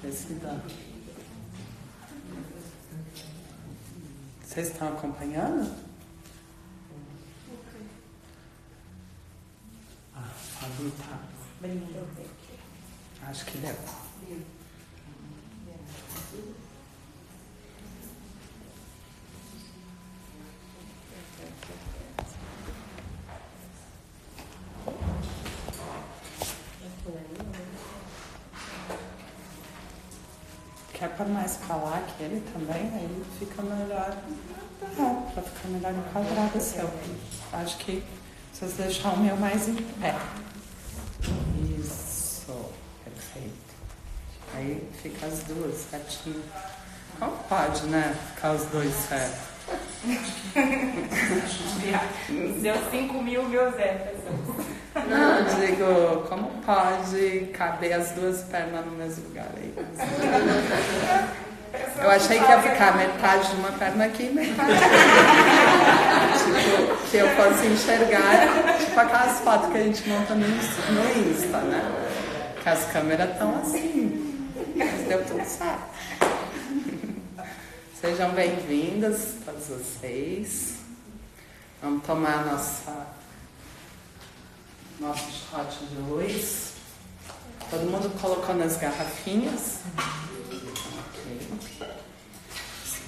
Vê se dá. Vocês estão acompanhando? Ah, Fabi tá. Acho que deu. Quer pôr mais pra lá que ele também? Aí fica melhor. Pra ficar melhor enquadrado o seu. Acho que vocês deixar o meu mais em pé. Isso. Perfeito. Aí fica as duas certinho. Como pode, né? Ficar os dois certos. Deu 5.000 meu Zé, pessoal. Não, digo, como pode caber as duas pernas no mesmo lugar aí? Eu achei que ia ficar metade de uma perna aqui e metade tipo, que eu possa enxergar, tipo aquelas fotos que a gente monta no Insta, né? Que as câmeras estão assim, mas deu tudo certo. Sejam bem-vindas, todos vocês. Vamos tomar nosso shot de luz. Todo mundo colocou nas garrafinhas. Ok.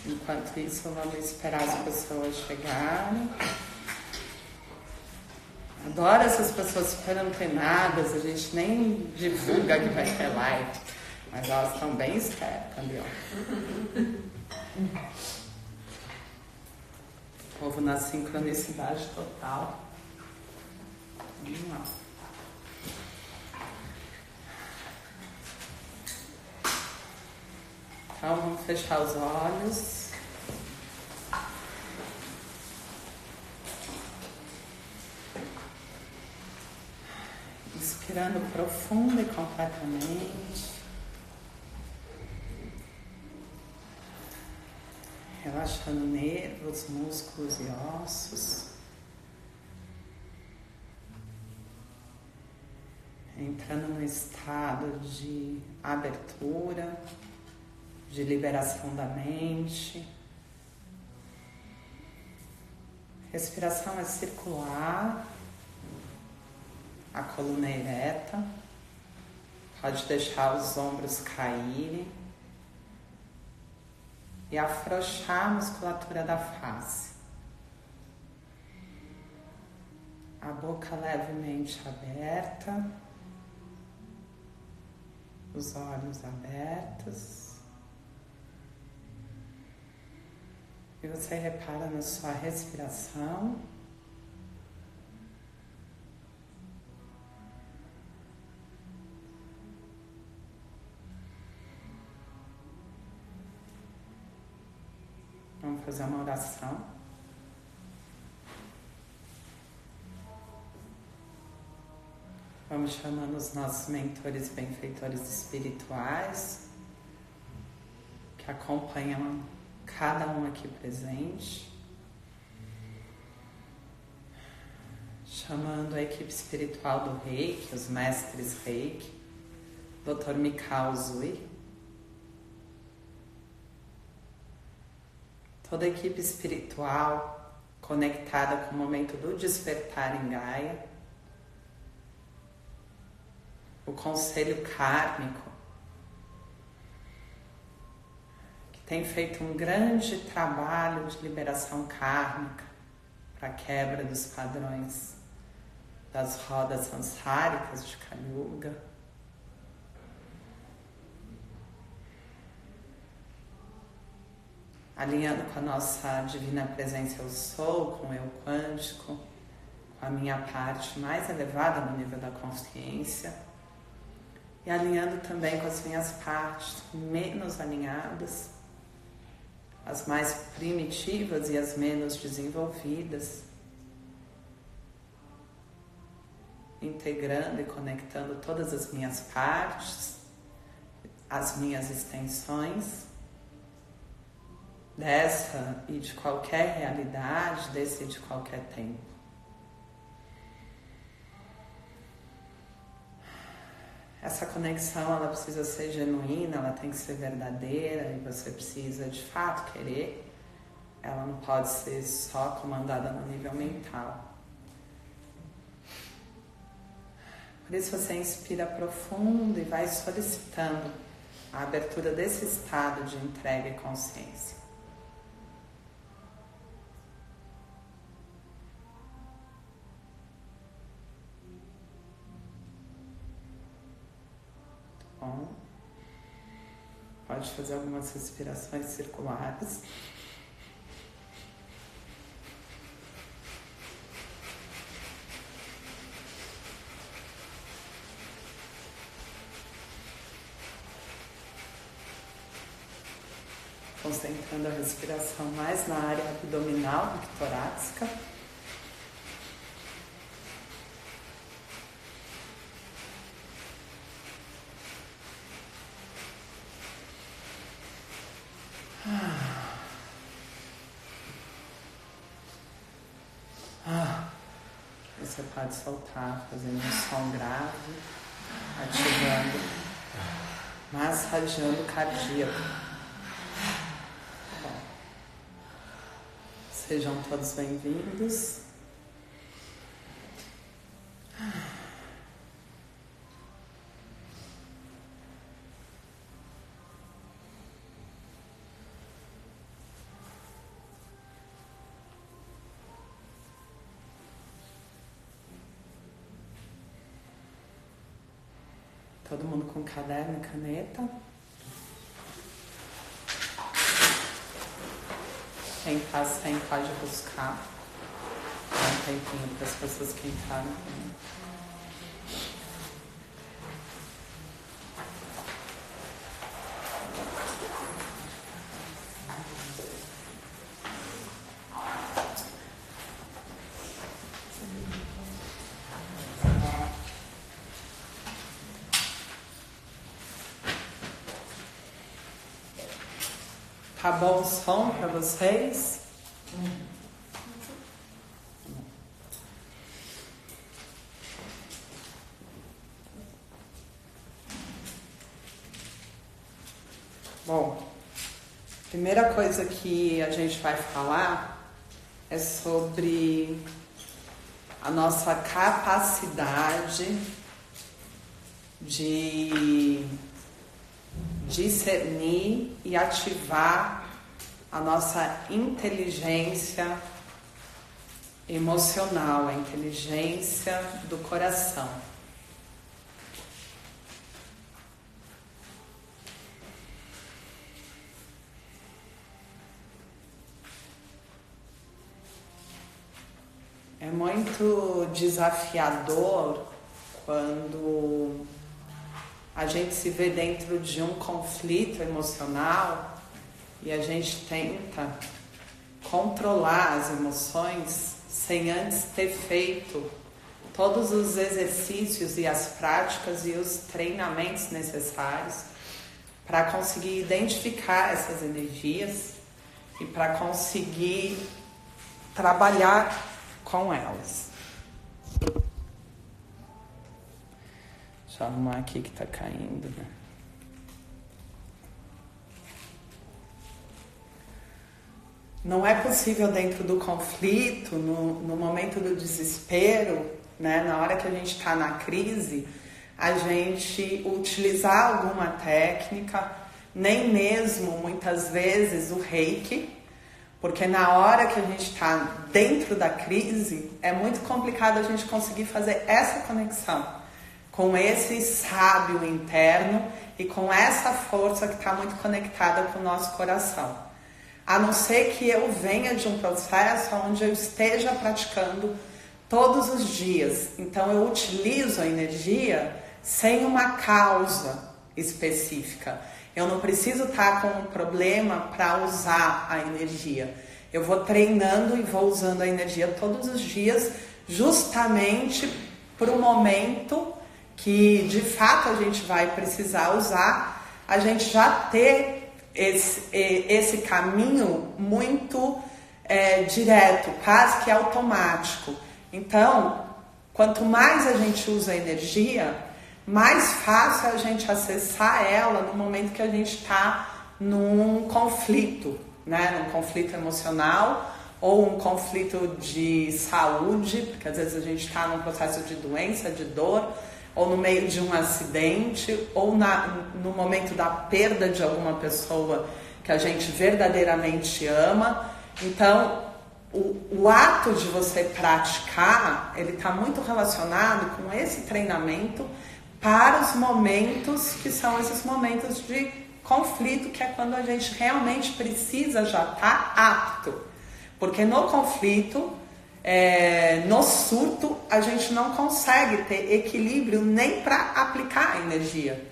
Enquanto isso, vamos esperar as pessoas chegarem. Adoro essas pessoas super antenadas. A gente nem divulga que vai ter live. Mas elas estão bem espertas ali, ó. O povo na sincronicidade total. Vamos lá. Então, vamos fechar os olhos. Inspirando profundo e completamente. Relaxando nervos, músculos e ossos. Entrando no estado de abertura, de liberação da mente. Respiração é circular, a coluna é ereta, pode deixar os ombros caírem e afrouxar a musculatura da face. A boca levemente aberta, os olhos abertos. E você repara na sua respiração. Vamos fazer uma oração. Vamos chamando os nossos mentores e benfeitores espirituais que acompanham cada um aqui presente. Chamando a equipe espiritual do Reiki, os mestres Reiki, Dr. Mikao Usui. Toda a equipe espiritual conectada com o momento do despertar em Gaia. O conselho kármico, que tem feito um grande trabalho de liberação kármica para a quebra dos padrões das rodas sansáricas de Kali Yuga. Alinhando com a nossa divina presença eu sou, com o eu quântico, com a minha parte mais elevada no nível da consciência. E alinhando também com as minhas partes menos alinhadas, as mais primitivas e as menos desenvolvidas, integrando e conectando todas as minhas partes, as minhas extensões, dessa e de qualquer realidade, desse e de qualquer tempo. essa conexão, ela precisa ser genuína, ela tem que ser verdadeira e você precisa de fato querer. Ela não pode ser só comandada no nível mental. Por isso você inspira profundo e vai solicitando a abertura desse estado de entrega e consciência. Bom, pode fazer algumas respirações circulares. Concentrando a respiração mais na área abdominal do que torácica. Você pode soltar fazendo um som grave, ativando, massageando o cardíaco. Sejam todos bem-vindos. Todo mundo com caderno e caneta. Quem está sem pode buscar. Dá um tempinho para as pessoas que entraram também. Tá bom o som para vocês? Bom, primeira coisa que a gente vai falar é sobre a nossa capacidade de discernir e ativar a nossa inteligência emocional, a inteligência do coração. É muito desafiador quando a gente se vê dentro de um conflito emocional e a gente tenta controlar as emoções sem antes ter feito todos os exercícios e as práticas e os treinamentos necessários para conseguir identificar essas energias e para conseguir trabalhar com elas. Deixa eu arrumar aqui que tá caindo, né? Não é possível dentro do conflito, no momento do desespero, né? Na hora que a gente está na crise, a gente utilizar alguma técnica, nem mesmo muitas vezes o reiki, porque na hora que a gente está dentro da crise, é muito complicado a gente conseguir fazer essa conexão com esse sábio interno e com essa força que está muito conectada com o nosso coração. A não ser que eu venha de um processo onde eu esteja praticando todos os dias. Então eu utilizo a energia sem uma causa específica. Eu não preciso estar com um problema para usar a energia. Eu vou treinando e vou usando a energia todos os dias, justamente para o momento que de fato a gente vai precisar usar, a gente já ter esse caminho muito direto, quase que automático. Então, quanto mais a gente usa a energia, mais fácil é a gente acessar ela no momento que a gente está num conflito, né? Num conflito emocional ou um conflito de saúde, porque às vezes a gente está num processo de doença, de dor, ou no meio de um acidente, ou no momento da perda de alguma pessoa que a gente verdadeiramente ama. Então, o ato de você praticar, ele está muito relacionado com esse treinamento para os momentos que são esses momentos de conflito, que é quando a gente realmente precisa já estar apto. Porque no conflito, no surto, a gente não consegue ter equilíbrio nem para aplicar a energia,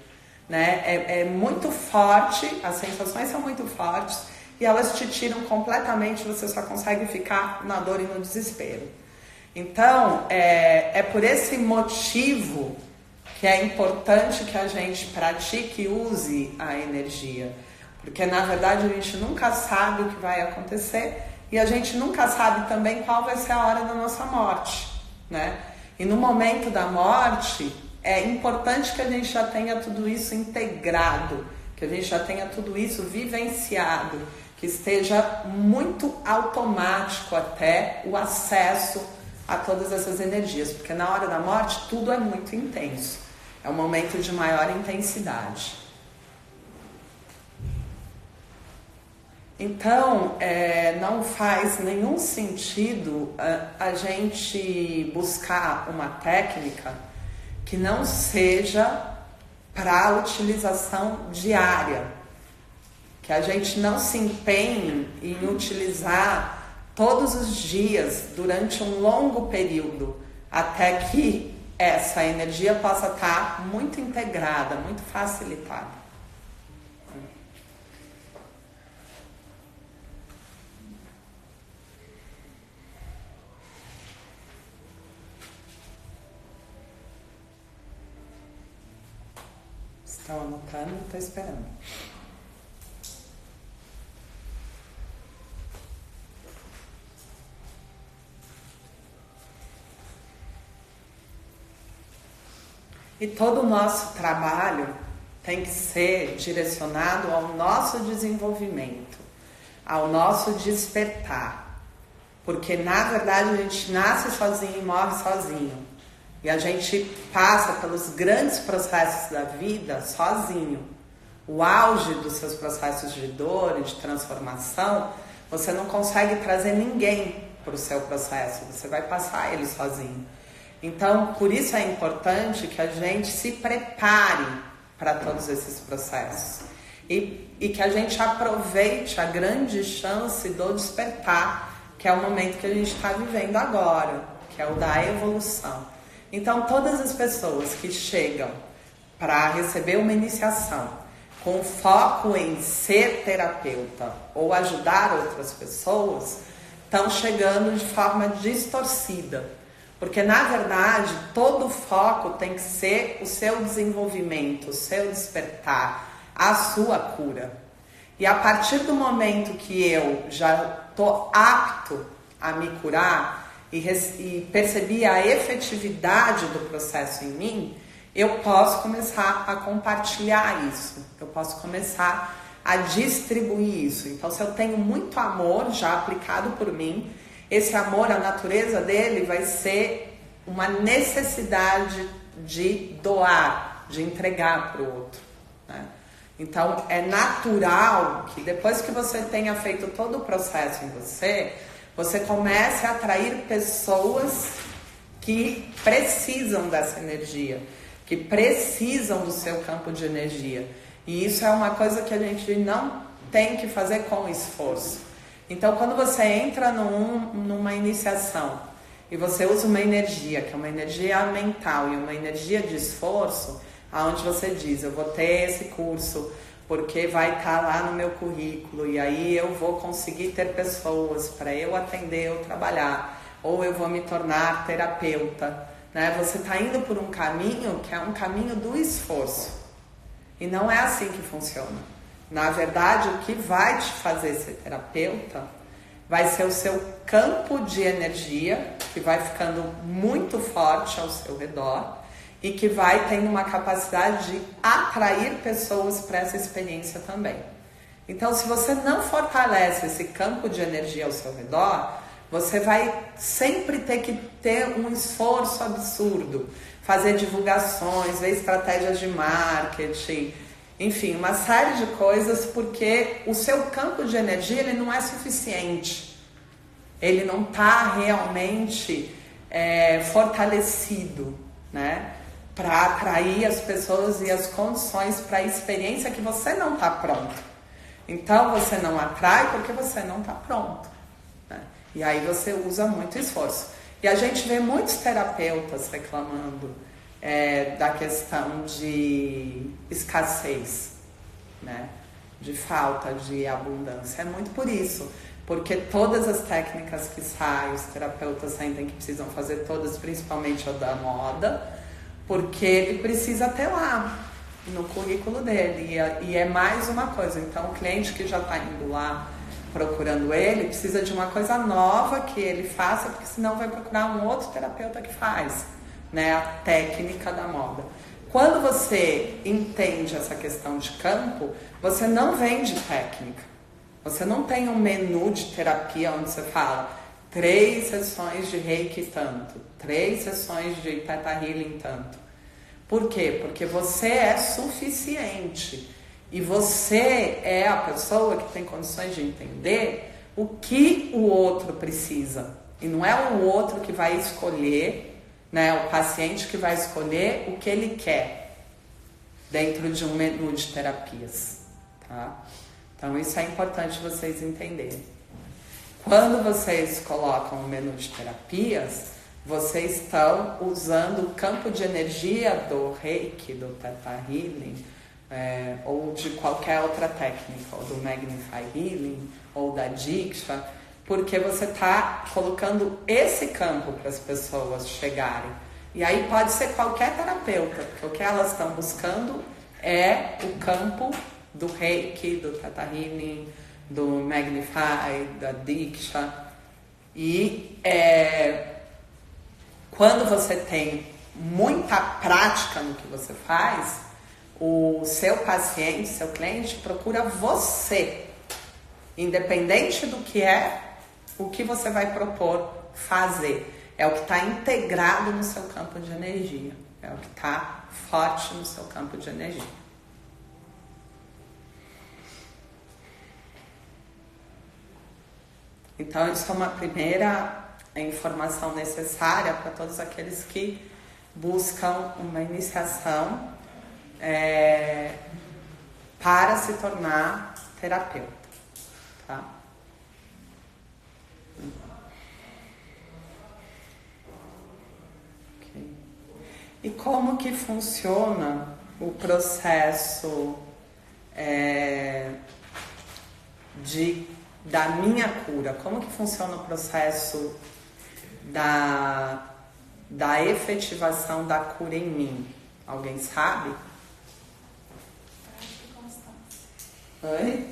né? É muito forte, as sensações são muito fortes e elas te tiram completamente, você só consegue ficar na dor e no desespero. Então, é por esse motivo que é importante que a gente pratique e use a energia. Porque, na verdade, a gente nunca sabe o que vai acontecer e a gente nunca sabe também qual vai ser a hora da nossa morte, né? E no momento da morte, é importante que a gente já tenha tudo isso integrado, que a gente já tenha tudo isso vivenciado, que esteja muito automático até o acesso a todas essas energias, porque na hora da morte tudo é muito intenso, é um momento de maior intensidade. Então, não faz nenhum sentido a gente buscar uma técnica que não seja para utilização diária, que a gente não se empenhe em utilizar todos os dias, durante um longo período, até que essa energia possa estar muito integrada, muito facilitada. Estão anotando? Estou esperando. E todo o nosso trabalho tem que ser direcionado ao nosso desenvolvimento, ao nosso despertar. Porque, na verdade, a gente nasce sozinho e morre sozinho. E a gente passa pelos grandes processos da vida sozinho. O auge dos seus processos de dor e de transformação, você não consegue trazer ninguém para o seu processo, você vai passar ele sozinho. Então, por isso é importante que a gente se prepare para todos esses processos e que a gente aproveite a grande chance do despertar, que é o momento que a gente está vivendo agora, que é o da evolução. Então, todas as pessoas que chegam para receber uma iniciação com foco em ser terapeuta ou ajudar outras pessoas, estão chegando de forma distorcida. Porque, na verdade, todo o foco tem que ser o seu desenvolvimento, o seu despertar, a sua cura. E a partir do momento que eu já estou apto a me curar e percebi a efetividade do processo em mim, eu posso começar a compartilhar isso, eu posso começar a distribuir isso. Então, se eu tenho muito amor já aplicado por mim, esse amor, a natureza dele vai ser uma necessidade de doar, de entregar para o outro, né? Então, é natural que depois que você tenha feito todo o processo em você comece a atrair pessoas que precisam dessa energia, que precisam do seu campo de energia. E isso é uma coisa que a gente não tem que fazer com esforço. Então, quando você entra numa iniciação e você usa uma energia, que é uma energia mental e uma energia de esforço, aonde você diz, eu vou ter esse curso porque vai estar lá no meu currículo e aí eu vou conseguir ter pessoas para eu atender ou trabalhar, ou eu vou me tornar terapeuta, né? Você está indo por um caminho que é um caminho do esforço. E não é assim que funciona. Na verdade, o que vai te fazer ser terapeuta vai ser o seu campo de energia, que vai ficando muito forte ao seu redor, e que vai tendo uma capacidade de atrair pessoas para essa experiência também. Então, se você não fortalece esse campo de energia ao seu redor, você vai sempre ter que ter um esforço absurdo, fazer divulgações, ver estratégias de marketing, enfim, uma série de coisas, porque o seu campo de energia ele não é suficiente. Ele não está realmente fortalecido, né, para atrair as pessoas e as condições para a experiência que você não está pronto. Então você não atrai porque você não está pronto, né? E aí você usa muito esforço. E a gente vê muitos terapeutas reclamando da questão de escassez, né, de falta de abundância. É muito por isso. Porque todas as técnicas que saem, os terapeutas sentem que precisam fazer todas, principalmente a da moda, porque ele precisa ter lá no currículo dele. E é mais uma coisa. Então, o cliente que já está indo lá procurando ele, precisa de uma coisa nova que ele faça, porque senão vai procurar um outro terapeuta que faz, né, a técnica da moda. Quando você entende essa questão de campo, você não vende técnica. Você não tem um menu de terapia onde você fala 3 sessões de Reiki tanto, 3 sessões de Theta Healing tanto. Por quê? Porque você é suficiente e você é a pessoa que tem condições de entender o que o outro precisa. E não é o outro que vai escolher, né, o paciente que vai escolher o que ele quer dentro de um menu de terapias, tá? Então, isso é importante vocês entenderem. Quando vocês colocam um menu de terapias, vocês estão usando o campo de energia do Reiki, do Theta Healing, ou de qualquer outra técnica, ou do Magnify Healing, ou da Diksha, porque você está colocando esse campo para as pessoas chegarem. E aí pode ser qualquer terapeuta, porque o que elas estão buscando é o campo do Reiki, do Theta Healing, do Magnify, da Diksha. E quando você tem muita prática no que você faz, o seu paciente, seu cliente procura você, independente do que é o que você vai propor fazer. É o que está integrado no seu campo de energia, é o que está forte no seu campo de energia. Então, isso é uma primeira informação necessária para todos aqueles que buscam uma iniciação para se tornar terapeuta, tá? Okay. E como que funciona o processo da minha cura? Como que funciona o processo da efetivação da cura em mim? Alguém sabe? Prática e constância. Oi?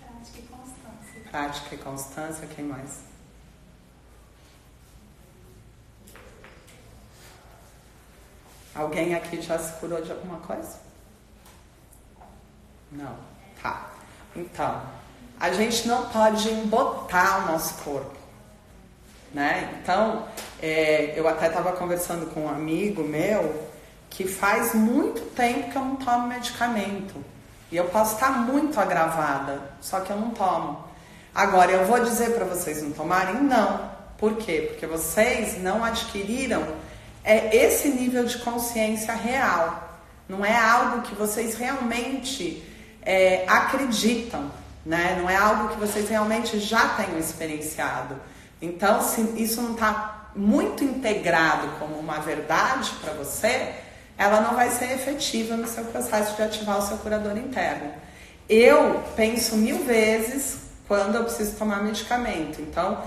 Prática e constância. Prática e constância, quem mais? Alguém aqui já se curou de alguma coisa? Não? Tá. Então, a gente não pode embotar o nosso corpo, né? Então, eu até estava conversando com um amigo meu que faz muito tempo que eu não tomo medicamento. E eu posso estar muito agravada, só que eu não tomo. Agora, eu vou dizer para vocês não tomarem? Não. Por quê? Porque vocês não adquiriram esse nível de consciência real. Não é algo que vocês realmente acreditam, né? Não é algo que vocês realmente já tenham experienciado. Então, se isso não está muito integrado como uma verdade para você, ela não vai ser efetiva no seu processo de ativar o seu curador interno. Eu penso 1000 vezes quando eu preciso tomar medicamento. Então,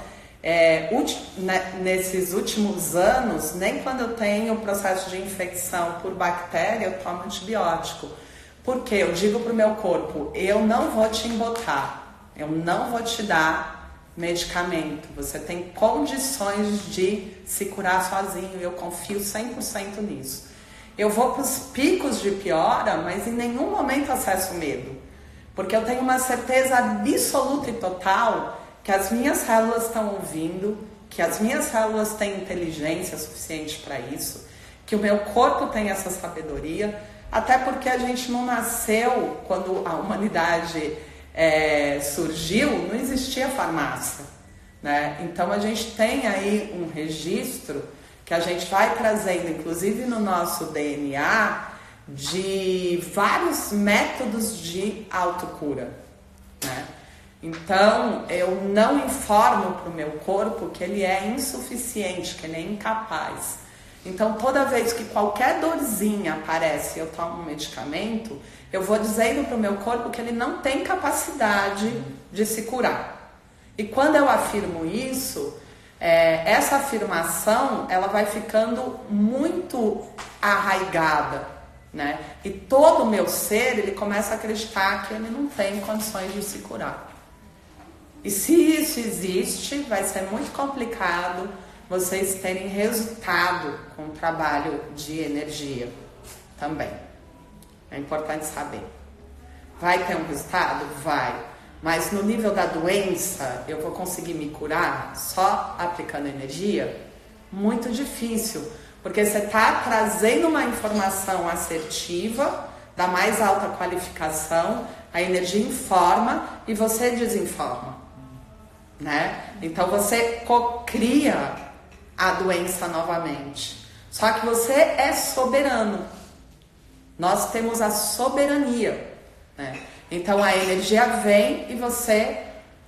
nesses últimos anos, nem quando eu tenho processo de infecção por bactéria, eu tomo antibiótico. Porque eu digo para o meu corpo, eu não vou te embotar, eu não vou te dar medicamento. Você tem condições de se curar sozinho, eu confio 100% nisso. Eu vou para os picos de piora, mas em nenhum momento acesso o medo. Porque eu tenho uma certeza absoluta e total que as minhas células estão ouvindo, que as minhas células têm inteligência suficiente para isso, que o meu corpo tem essa sabedoria, até porque a gente não nasceu quando a humanidade surgiu, não existia farmácia, né? Então a gente tem aí um registro que a gente vai trazendo, inclusive no nosso DNA, de vários métodos de autocura, né? Então, eu não informo para o meu corpo que ele é insuficiente, que ele é incapaz. Então, toda vez que qualquer dorzinha aparece e eu tomo um medicamento, eu vou dizendo para o meu corpo que ele não tem capacidade de se curar. E quando eu afirmo isso, essa afirmação ela vai ficando muito arraigada, né? E todo o meu ser ele começa a acreditar que ele não tem condições de se curar. E se isso existe, vai ser muito complicado vocês terem resultado com o trabalho de energia também. É importante saber. Vai ter um resultado? Vai. Mas no nível da doença, eu vou conseguir me curar só aplicando energia? Muito difícil. Porque você está trazendo uma informação assertiva, da mais alta qualificação, a energia informa e você desinforma, né? Então você cocria a doença novamente. Só que você é soberano. Nós temos a soberania, né? Então a energia vem e você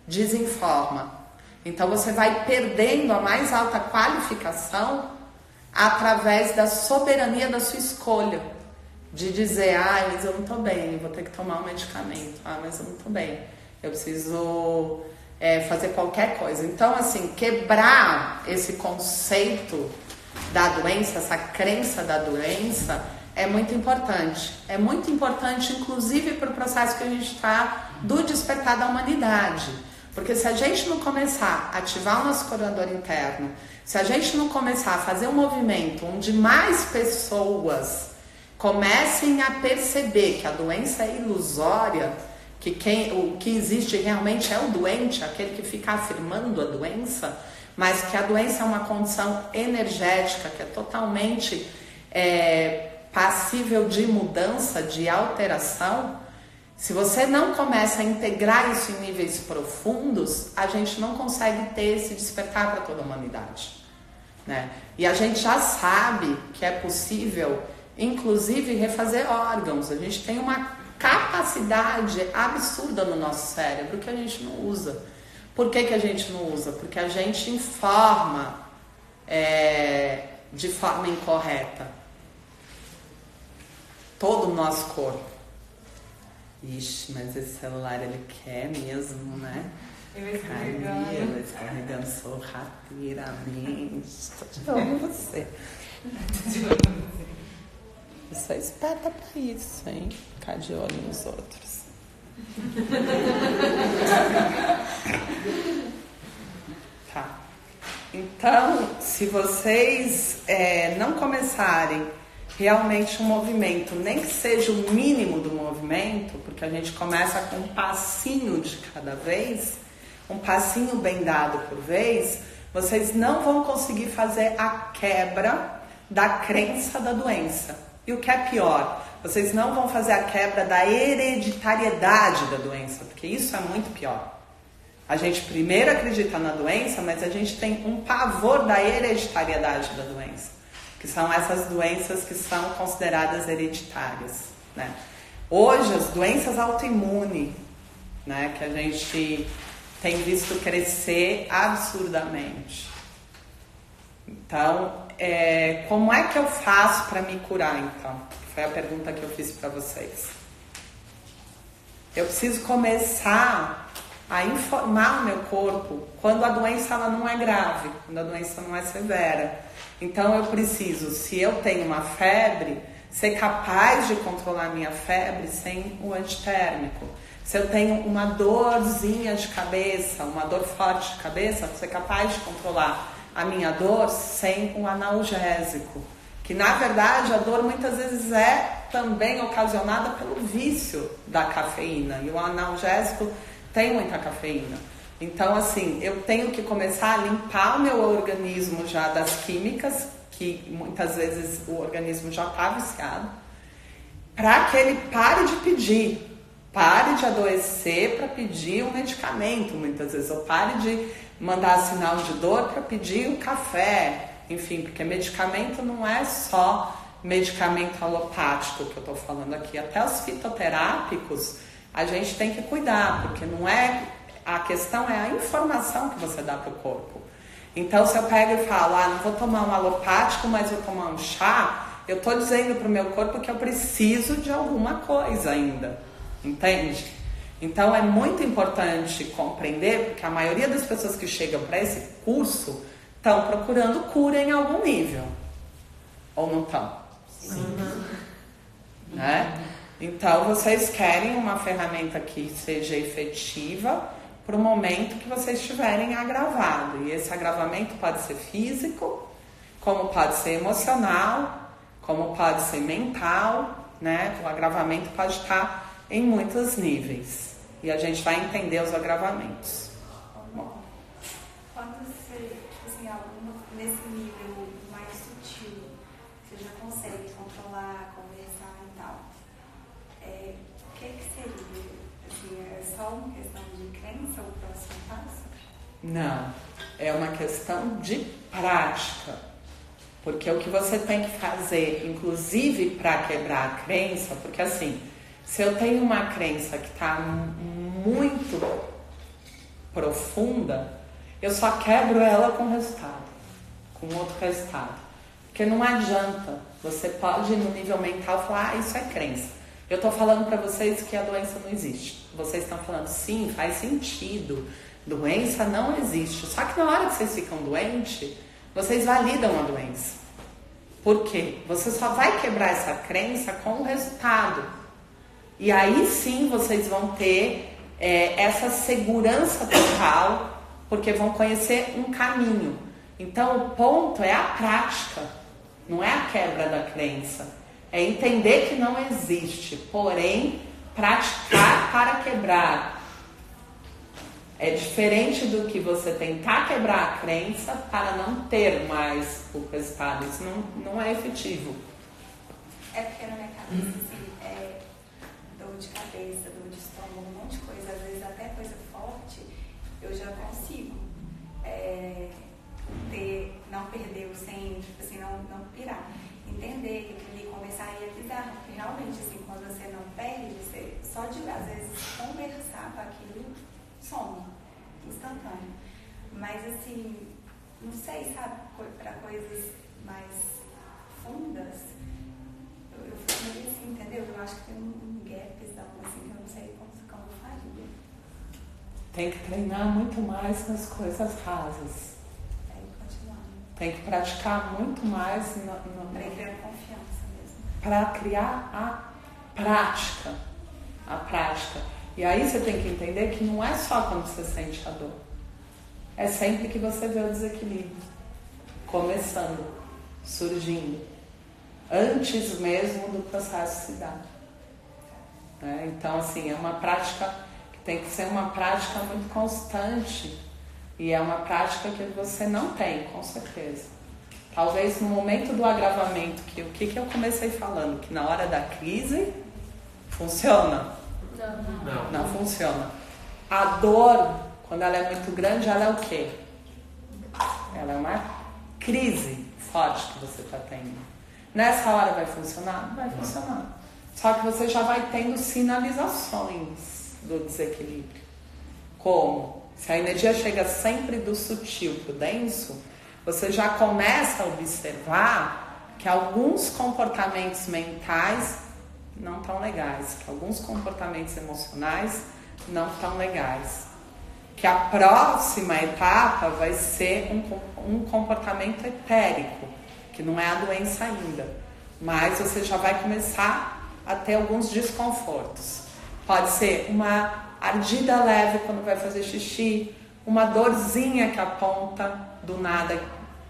desinforma. Então você vai perdendo a mais alta qualificação através da soberania da sua escolha. De dizer, mas eu não estou bem, vou ter que tomar um medicamento. Mas eu não estou bem, eu preciso fazer qualquer coisa. Então, assim, quebrar esse conceito da doença, essa crença da doença, é muito importante. É muito importante, inclusive, para o processo que a gente está do despertar da humanidade. Porque se a gente não começar a ativar o nosso curador interno, se a gente não começar a fazer um movimento onde mais pessoas comecem a perceber que a doença é ilusória, que o que existe realmente é o doente, aquele que fica afirmando a doença, mas que a doença é uma condição energética que é totalmente passível de mudança, de alteração. Se você não começa a integrar isso em níveis profundos, a gente não consegue ter esse despertar para toda a humanidade, né? E a gente já sabe que é possível, inclusive, refazer órgãos. A gente tem uma capacidade absurda no nosso cérebro que a gente não usa. Por que a gente não usa? Porque a gente informa de forma incorreta todo o nosso corpo. Ixi, mas esse celular ele quer mesmo, né? Ele vai escorregando sorrateiramente. Tô te olhando você. Eu sou esperta pra isso, hein? Ficar de olho nos outros. Tá. Então, se vocês não começarem realmente um movimento, nem que seja o mínimo do movimento, porque a gente começa com um passinho de cada vez, um passinho bem dado por vez, vocês não vão conseguir fazer a quebra da crença da doença. E o que é pior, vocês não vão fazer a quebra da hereditariedade da doença, porque isso é muito pior. A gente primeiro acredita na doença, mas a gente tem um pavor da hereditariedade da doença, que são essas doenças que são consideradas hereditárias, né? Hoje, as doenças autoimunes, né, que a gente tem visto crescer absurdamente. Então, como é que eu faço para me curar, então? Foi a pergunta que eu fiz para vocês. Eu preciso começar a informar o meu corpo quando a doença ela não é grave, quando a doença não é severa. Então eu preciso, se eu tenho uma febre, ser capaz de controlar a minha febre sem o antitérmico. Se eu tenho uma dorzinha de cabeça, uma dor forte de cabeça, ser capaz de controlar a minha dor sem o analgésico, que que na verdade a dor muitas vezes é também ocasionada pelo vício da cafeína, e o analgésico tem muita cafeína. Então assim, eu tenho que começar a limpar o meu organismo já das químicas, que muitas vezes o organismo já está viciado, para que ele pare de pedir. Pare de adoecer para pedir um medicamento, muitas vezes, ou pare de mandar sinal de dor para pedir um café, enfim, porque medicamento não é só medicamento alopático que eu estou falando aqui, até os fitoterápicos a gente tem que cuidar, porque não é, a questão é a informação que você dá para o corpo. Então, se eu pego e falo, não vou tomar um alopático, mas vou tomar um chá, eu estou dizendo para o meu corpo que eu preciso de alguma coisa ainda. Entende? Então é muito importante compreender, porque a maioria das pessoas que chegam para esse curso estão procurando cura em algum nível. Ou não estão? Sim. Né? Então vocês querem uma ferramenta que seja efetiva para o momento que vocês estiverem agravado. E esse agravamento pode ser físico, como pode ser emocional, como pode ser mental, né? O agravamento pode estar em muitos níveis. E a gente vai entender os agravamentos. Bom. Quando você, assim, nesse nível mais sutil, você já consegue controlar, conversar e tal, o que seria? Assim, é só uma questão de crença o próximo passo? Não, é uma questão de prática. Porque o que você tem que fazer, inclusive para quebrar a crença, porque assim, se eu tenho uma crença que está muito profunda, eu só quebro ela com resultado, com outro resultado. Porque não adianta, você pode no nível mental falar, isso é crença. Eu estou falando para vocês que a doença não existe. Vocês estão falando, sim, faz sentido, doença não existe. Só que na hora que vocês ficam doentes, vocês validam a doença. Por quê? Você só vai quebrar essa crença com o resultado. E aí sim vocês vão ter essa segurança total, porque vão conhecer um caminho. Então o ponto é a prática, não é a quebra da crença. É entender que não existe, porém praticar para quebrar. É diferente do que você tentar quebrar a crença para não ter mais o resultado. Isso não é efetivo. É porque na minha cabeça, assim, dor de cabeça, dor de estômago, um monte de coisa, às vezes até coisa forte, eu já consigo não perder o centro, tipo assim, não pirar. Entender que aquilo ali começar a ir bizarro, porque realmente, assim, quando você não perde, você só de, às vezes, conversar com aquilo, some, instantâneo. Mas, assim, não sei, sabe, para coisas mais fundas, eu fico meio assim, entendeu? Eu acho que tem um gapzão, assim, que eu não sei como eu faria. Tem que treinar muito mais nas coisas rasas. Tem que praticar muito mais para criar confiança mesmo. Para criar a prática. A prática. E aí você tem que entender que não é só quando você sente a dor. É sempre que você vê o desequilíbrio. Começando, surgindo. Antes mesmo do processo se dar. Então, assim, é uma prática que tem que ser uma prática muito constante. E é uma prática que você não tem, com certeza. Talvez no momento do agravamento, o que eu comecei falando? Que na hora da crise, funciona? Não funciona. A dor, quando ela é muito grande, ela é o quê? Ela é uma crise forte que você está tendo. Nessa hora vai funcionar? Vai funcionar. Só que você já vai tendo sinalizações do desequilíbrio. Como? Se a energia chega sempre do sutil para o denso, você já começa a observar que alguns comportamentos mentais não estão legais, que alguns comportamentos emocionais não estão legais. Que a próxima etapa vai ser um comportamento etérico, que não é a doença ainda, mas você já vai começar a ter alguns desconfortos. Pode ser uma ardida leve quando vai fazer xixi, uma dorzinha que aponta do nada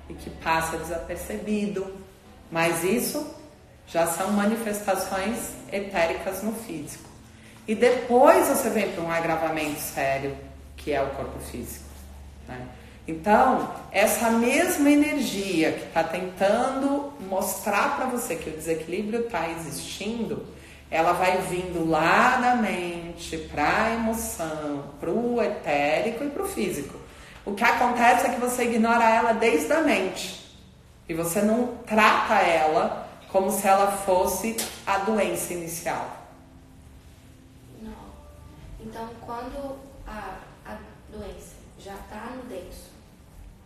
e que passa desapercebido, Mas isso já são manifestações etéricas no físico. E depois você vem para um agravamento sério, que é o corpo físico, né? Então, essa mesma energia que está tentando mostrar para você que o desequilíbrio está existindo, ela vai vindo lá da mente, para a emoção, para o etérico e para o físico. O que acontece é que você ignora ela desde a mente. E você não trata ela como se ela fosse a doença inicial. Não. Então, quando a doença já está no denso,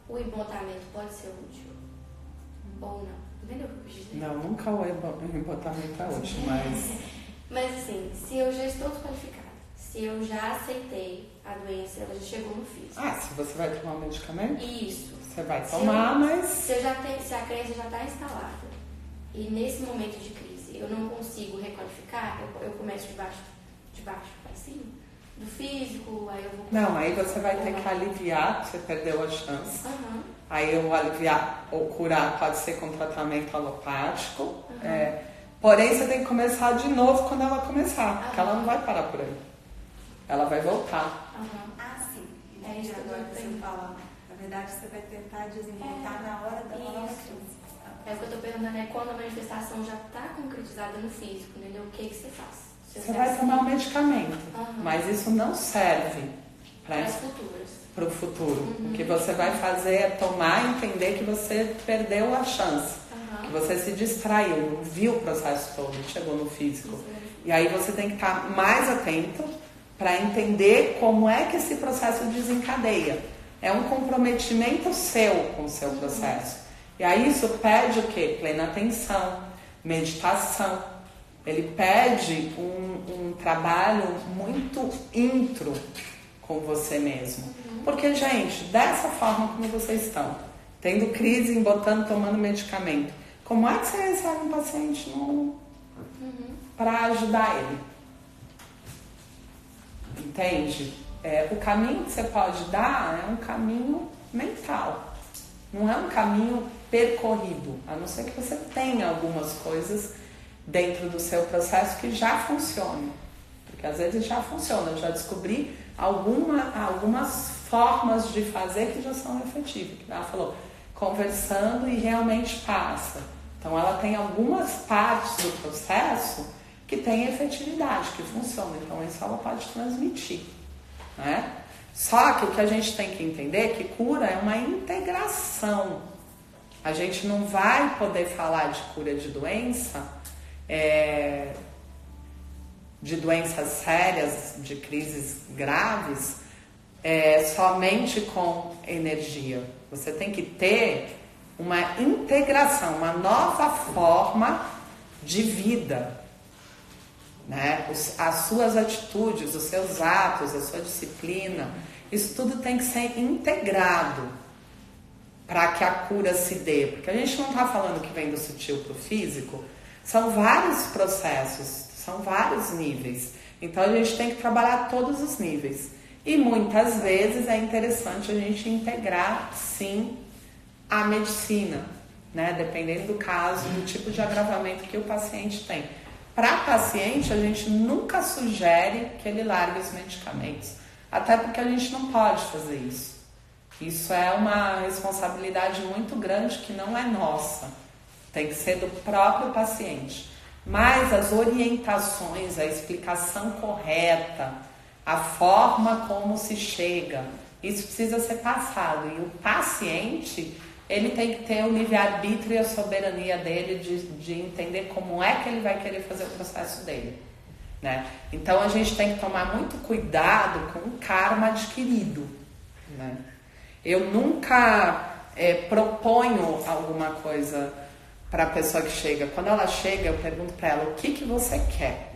o embotamento pode ser útil? Ou não? Entendeu o que eu quis dizer? Não, nunca o embotamento é útil, mas... Mas assim, se eu já estou desqualificada, se eu já aceitei a doença, ela já chegou no físico. Se você vai tomar um medicamento? Isso. Você vai tomar, mas... Se a crença já está instalada e nesse momento de crise eu não consigo requalificar, eu começo de baixo para cima, do físico, aí eu vou... Não, aí você vai ter que aliviar, você perdeu a chance. Uhum. Aí o aliviar ou curar pode ser com tratamento alopático. Uhum. Porém, você tem que começar de novo quando ela começar, porque ela não vai parar por aí. Ela vai voltar. Sim. É isso agora que você fala. Na verdade, você vai tentar desembotar na hora da nova crise. É o que eu estou perguntando, é quando a manifestação já está concretizada no físico, entendeu? O que você faz? Você vai tomar um medicamento, mas isso não serve para as futuras. Para o futuro. O que você vai fazer é tomar e entender que você perdeu a chance. Que você se distraiu, não viu o processo todo, chegou no físico. E aí você tem que estar mais atento para entender como é que esse processo desencadeia. É um comprometimento seu com o seu processo. E aí isso pede o quê? Plena atenção, meditação. Ele pede um trabalho muito intro com você mesmo. Porque, gente, dessa forma como vocês estão, tendo crise, embotando, tomando medicamento, como é que você recebe um paciente para ajudar ele? Entende? O caminho que você pode dar é um caminho mental. Não é um caminho percorrido, a não ser que você tenha algumas coisas dentro do seu processo que já funcionam. Porque às vezes já funciona, eu já descobri algumas formas de fazer que já são efetivas. Ela falou, conversando e realmente passa. Então ela tem algumas partes do processo que tem efetividade, que funcionam. Então isso ela pode transmitir, né? Só que o que a gente tem que entender é que cura é uma integração. A gente não vai poder falar de cura de doença, de doenças sérias, de crises graves, somente com energia. Você tem que ter uma integração, uma nova forma de vida, né? As suas atitudes, os seus atos, a sua disciplina, isso tudo tem que ser integrado para que a cura se dê. Porque a gente não está falando que vem do sutil para o físico, são vários processos, são vários níveis. Então a gente tem que trabalhar todos os níveis. E muitas vezes é interessante a gente integrar, sim, a medicina, né? Dependendo do caso, do tipo de agravamento que o paciente tem. Para paciente, a gente nunca sugere que ele largue os medicamentos, até porque a gente não pode fazer isso. Isso é uma responsabilidade muito grande que não é nossa, tem que ser do próprio paciente. Mas as orientações, a explicação correta, a forma como se chega, isso precisa ser passado. E o paciente, ele tem que ter o livre-arbítrio e a soberania dele de entender como é que ele vai querer fazer o processo dele, né? Então a gente tem que tomar muito cuidado com o karma adquirido, né? Eu nunca proponho alguma coisa para a pessoa que chega. Quando ela chega, eu pergunto para ela, o que você quer?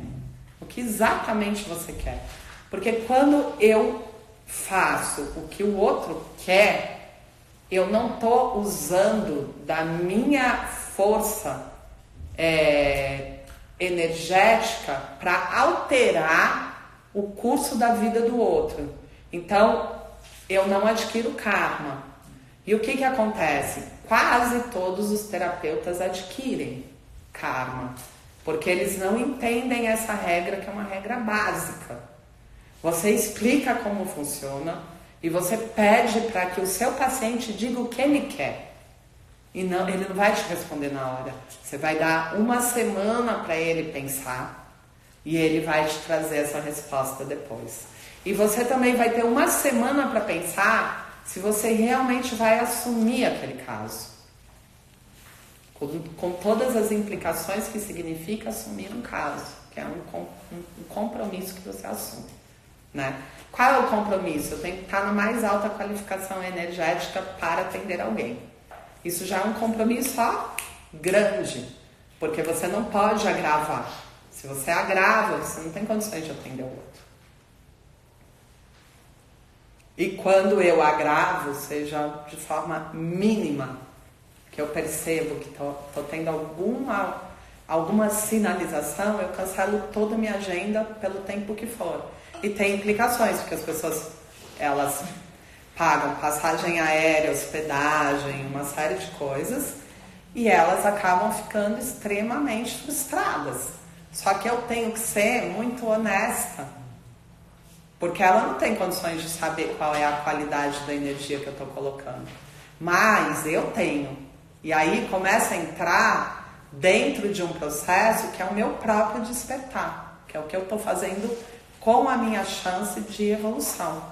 O que exatamente você quer? Porque quando eu faço o que o outro quer, eu não estou usando da minha força energética para alterar o curso da vida do outro. Então, eu não adquiro karma. E o que acontece? quase todos os terapeutas adquirem karma, porque eles não entendem essa regra, que é uma regra básica. Você explica como funciona e você pede para que o seu paciente diga o que ele quer. E não, ele não vai te responder na hora. Você vai dar uma semana para ele pensar e ele vai te trazer essa resposta depois. E você também vai ter uma semana para pensar se você realmente vai assumir aquele caso. Com todas as implicações que significa assumir um caso, que é um compromisso que você assume, né? Qual é o compromisso? Eu tenho que estar na mais alta qualificação energética para atender alguém. Isso já é um compromisso grande, porque você não pode agravar. Se você agrava, você não tem condições de atender o outro. E quando eu agravo, seja de forma mínima, que eu percebo que estou tendo alguma sinalização, eu cancelo toda a minha agenda pelo tempo que for. E tem implicações, porque as pessoas, elas pagam passagem aérea, hospedagem, uma série de coisas, e elas acabam ficando extremamente frustradas. Só que eu tenho que ser muito honesta, porque ela não tem condições de saber qual é a qualidade da energia que eu estou colocando. Mas eu tenho. E aí começa a entrar dentro de um processo que é o meu próprio despertar, que é o que eu estou fazendo com a minha chance de evolução.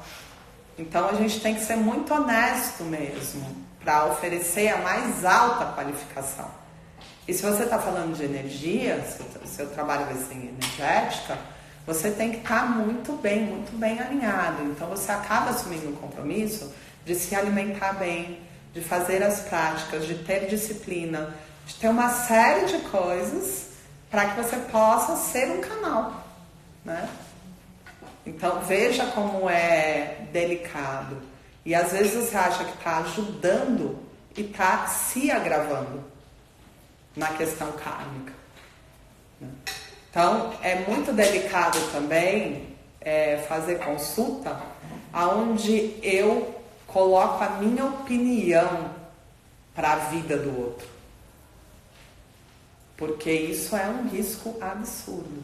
Então a gente tem que ser muito honesto mesmo para oferecer a mais alta qualificação. E se você está falando de energia, se o seu trabalho vai ser energética, você tem que estar muito bem alinhado. Então você acaba assumindo um compromisso de se alimentar bem, de fazer as práticas, de ter disciplina, de ter uma série de coisas para que você possa ser um canal, né? Então veja como é delicado. E às vezes você acha que está ajudando e está se agravando na questão kármica, né? Então é muito delicado também fazer consulta onde eu coloco a minha opinião para a vida do outro. Porque isso é um risco absurdo.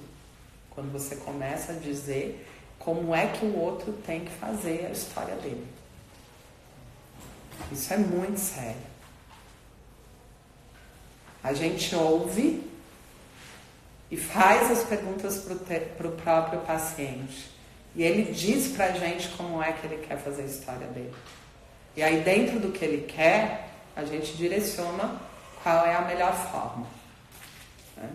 Quando você começa a dizer como é que o outro tem que fazer a história dele. Isso é muito sério. A gente ouve e faz as perguntas para o próprio paciente. E ele diz pra gente como é que ele quer fazer a história dele. E aí dentro do que ele quer, a gente direciona qual é a melhor forma, né?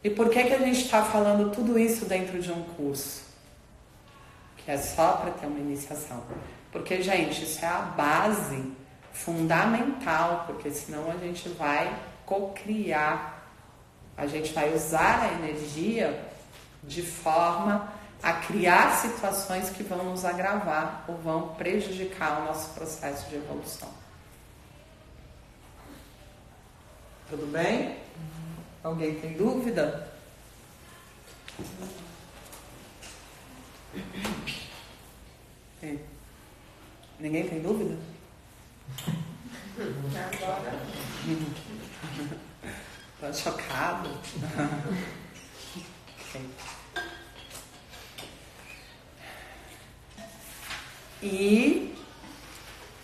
E por que a gente está falando tudo isso dentro de um curso? Que é só para ter uma iniciação. Porque, gente, isso é a base fundamental, porque senão a gente vai cocriar, a gente vai usar a energia de forma a criar situações que vão nos agravar ou vão prejudicar o nosso processo de evolução. Tudo bem? Alguém tem dúvida? Ninguém tem dúvida? Agora. Tô chocado. Okay. E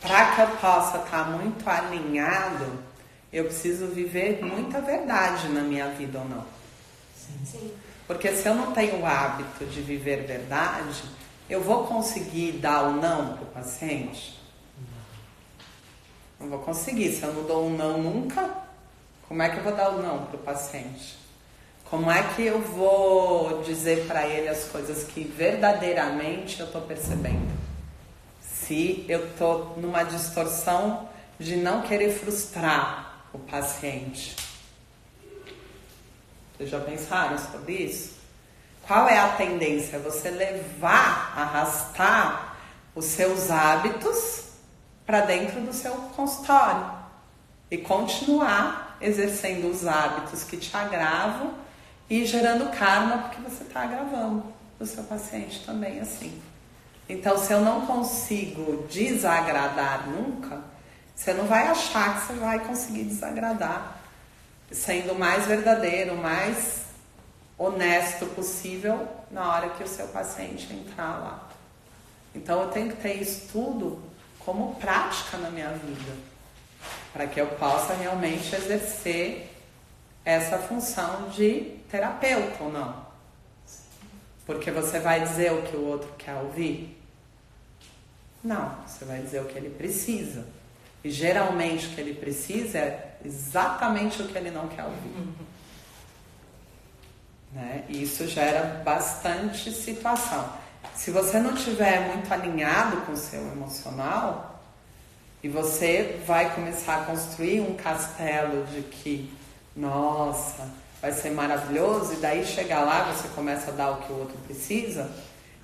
para que eu possa estar muito alinhado, eu preciso viver muita verdade na minha vida ou não? Sim. Porque se eu não tenho o hábito de viver verdade, eu vou conseguir dar o não para o paciente? Não vou conseguir. Se eu não dou um não nunca, como é que eu vou dar o não para o paciente? Como é que eu vou dizer para ele as coisas que verdadeiramente eu estou percebendo? Se eu estou numa distorção de não querer frustrar o paciente. Vocês já pensaram sobre isso? Qual é a tendência? Você levar, arrastar os seus hábitos para dentro do seu consultório e continuar exercendo os hábitos que te agravam e gerando karma porque você está agravando o seu paciente também assim. Então, se eu não consigo desagradar nunca, você não vai achar que você vai conseguir desagradar, sendo o mais verdadeiro, o mais honesto possível na hora que o seu paciente entrar lá. Então, eu tenho que ter isso tudo como prática na minha vida, para que eu possa realmente exercer essa função de terapeuta ou não. Porque você vai dizer o que o outro quer ouvir? Não, você vai dizer o que ele precisa. E geralmente o que ele precisa é exatamente o que ele não quer ouvir. Né? E isso gera bastante situação. Se você não estiver muito alinhado com o seu emocional, e você vai começar a construir um castelo de que, nossa, vai ser maravilhoso, e daí chegar lá, você começa a dar o que o outro precisa,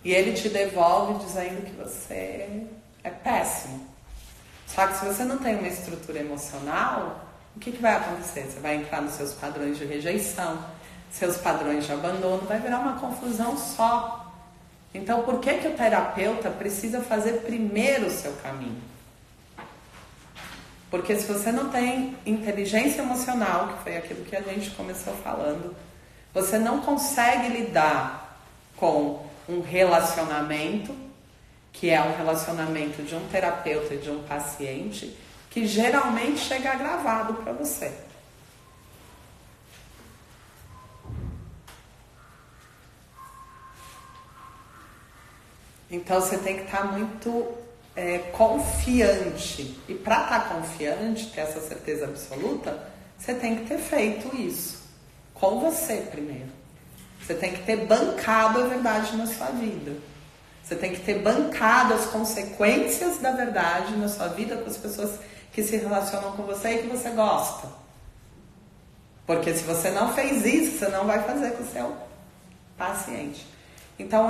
e ele te devolve dizendo que você é péssimo. Só que se você não tem uma estrutura emocional, o que vai acontecer? Você vai entrar nos seus padrões de rejeição, seus padrões de abandono, vai virar uma confusão só. Então, por que o terapeuta precisa fazer primeiro o seu caminho? Porque se você não tem inteligência emocional, que foi aquilo que a gente começou falando, você não consegue lidar com um relacionamento, que é um relacionamento de um terapeuta e de um paciente, que geralmente chega agravado para você. Então você tem que estar muito confiante. E para estar confiante, ter essa certeza absoluta, você tem que ter feito isso com você primeiro. Você tem que ter bancado a verdade na sua vida. Você tem que ter bancado as consequências da verdade na sua vida com as pessoas que se relacionam com você e que você gosta. Porque se você não fez isso, você não vai fazer com o seu paciente. Então,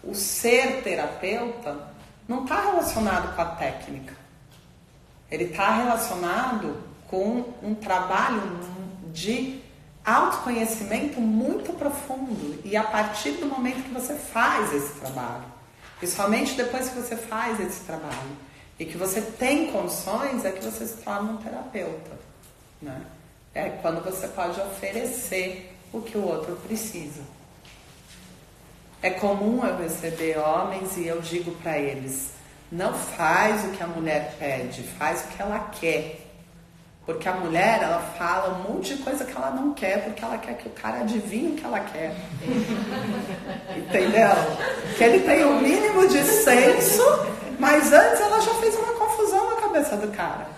o ser terapeuta não está relacionado com a técnica. Ele está relacionado com um trabalho de autoconhecimento muito profundo. E a partir do momento que você faz esse trabalho, e somente depois que você faz esse trabalho, e que você tem condições, é que você se torna um terapeuta. Né? É quando você pode oferecer o que o outro precisa. É comum eu receber homens e eu digo para eles, não faz o que a mulher pede, faz o que ela quer. Porque a mulher, ela fala um monte de coisa que ela não quer, porque ela quer que o cara adivinhe o que ela quer. Entendeu? Que ele tenha o mínimo de senso, mas antes ela já fez uma confusão na cabeça do cara.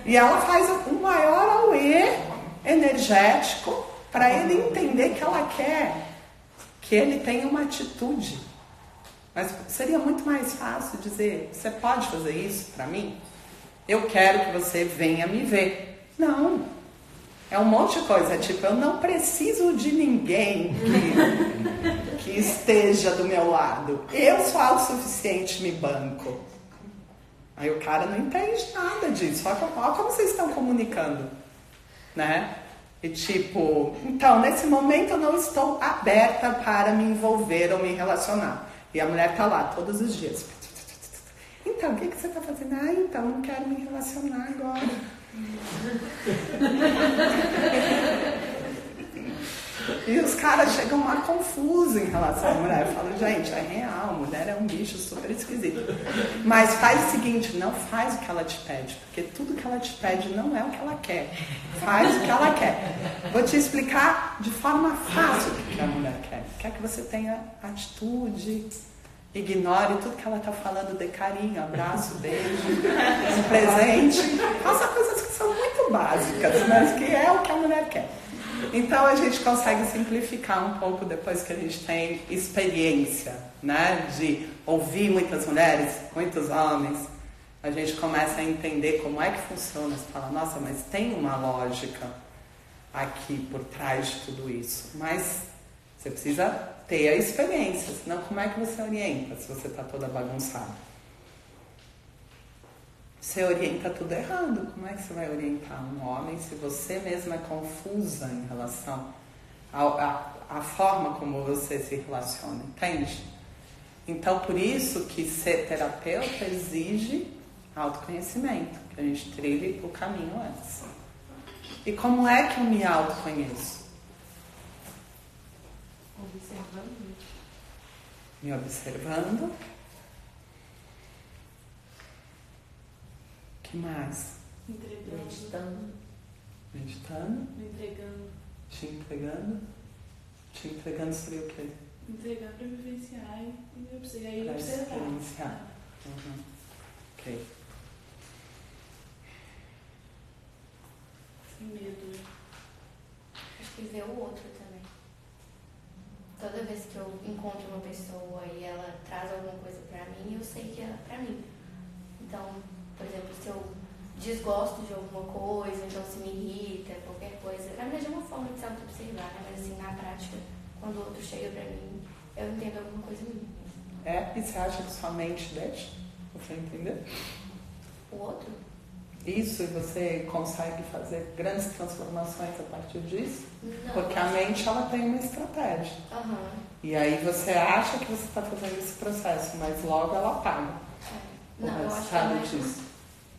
E ela faz um maior auê energético para ele entender que ela quer que ele tenha uma atitude. Mas seria muito mais fácil dizer, você pode fazer isso para mim? Eu quero que você venha me ver. Não. É um monte de coisa. Tipo, eu não preciso de ninguém que esteja do meu lado. Eu sou autossuficiente, me banco. Aí o cara não entende nada disso. Olha como vocês estão comunicando. Né? E tipo, então, nesse momento eu não estou aberta para me envolver ou me relacionar. E a mulher tá lá todos os dias. Então, o que você tá fazendo? Ah, então, não quero me relacionar agora. E os caras chegam lá confusos em relação à mulher. Eu falo, gente, é real, a mulher é um bicho super esquisito. Mas faz o seguinte, não faz o que ela te pede, porque tudo que ela te pede não é o que ela quer. Faz o que ela quer. Vou te explicar de forma fácil o que a mulher quer. Quer que você tenha atitude, ignore tudo que ela está falando, dê carinho, abraço, beijo, um presente. Faça coisas que são muito básicas, mas que é o que a mulher quer. Então a gente consegue simplificar um pouco depois que a gente tem experiência, né, de ouvir muitas mulheres, muitos homens. A gente começa a entender como é que funciona. Você fala, nossa, mas tem uma lógica aqui por trás de tudo isso. Mas você precisa ter a experiência, senão como é que você orienta se você está toda bagunçada? Você orienta tudo errado. Como é que você vai orientar um homem se você mesma é confusa em relação à forma como você se relaciona? Entende? Então, por isso que ser terapeuta exige autoconhecimento, que a gente trilhe o caminho antes. E como é que eu me autoconheço? Observando. Me observando. Que mais? Entregando. Meditando. Meditando. Me entregando. Te entregando. Te entregando seria o quê? Entregar para vivenciar e aí Para observar. experienciar. Uhum. Ok. Sem medo. Acho que ver o outro também. Toda vez que eu encontro uma pessoa e ela traz alguma coisa pra mim, eu sei que é pra mim. Então, por exemplo, se eu desgosto de alguma coisa, então se me irrita, qualquer coisa. Na verdade é uma forma de se auto-observar, né? Mas assim, na prática, quando o outro chega pra mim, eu entendo alguma coisa minha. É? E você acha que sua mente deixa você entender? O outro? Isso, e você consegue fazer grandes transformações a partir disso? Não. Porque a mente, ela tem uma estratégia. Aham. E aí você acha que você está fazendo esse processo, mas logo ela apaga É. o Não, eu acho que é resultado mais disso.